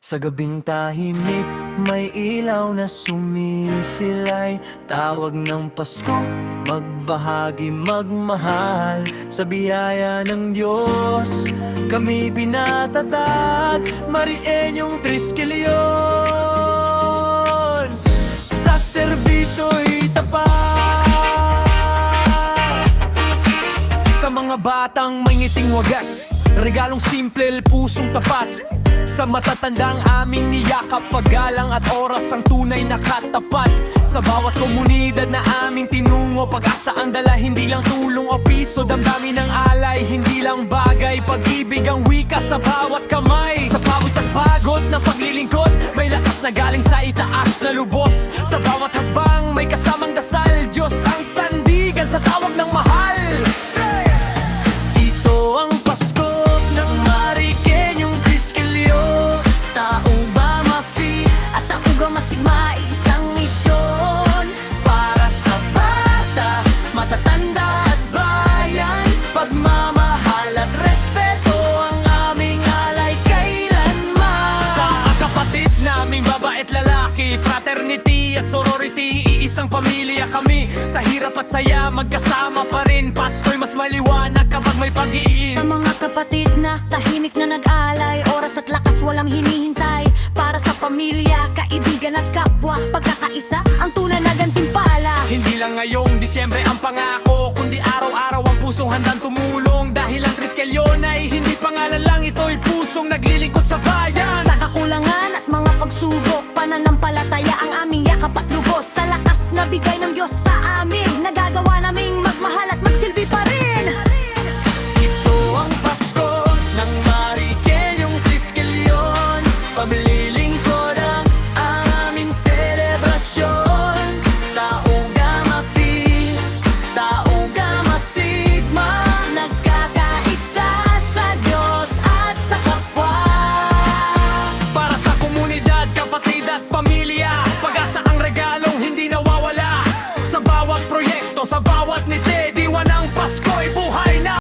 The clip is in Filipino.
Sa gabing tahimik, may ilaw na sumisilay. Tawag ng Pasko, magbahagi, magmahal. Sa biyaya ng Diyos, kami pinatatag. Marienyong Triskelion, sa serbisyo'y tapat. Sa mga batang may ngiting wagas, regalong simple, pusong tapat. Sa matatandang aming niyakap, paggalang at oras ang tunay na katapat. Sa bawat komunidad na aming tinungo, pag-asa ang dala, hindi lang tulong o piso. Damdamin ng alay, hindi lang bagay, pag-ibig ang wika sa bawat kamay. Sa pawis at pagod ng paglilingkod, may lakas na galing sa itaas na lubos. Sa bawat habang may kasamang dasal, Diyos ang sandigan sa tawag ng mahal. Ito ang Pasko ng Marikenyong Triskelion. Taong ba mafi at taong masigma, isang misyon para sa bata, matatanda at bayan. Pagmamahal at respeto ang aming alay kailanman. Sa kapatid naming babae at lalaki, fraternity at sorority, iisang pamilya kami. Sa hirap at saya, magkasama pa rin. Pasko'y mas maliwanag kapag may pag-iin. Sa mga kapatid na tahimik na nag-alay, oras at lakas walang hinihintay. Para sa pamilya, kaibigan at kapwa, pagkakaisa ang tunay na gantimpala. Hindi lang ngayong Disyembre ang pangako, kundi araw-araw ang pusong handang tumulong. Dahil ang Triskelion ay hindi pangalan lang, ito'y pusong naglilingkod sa bayan.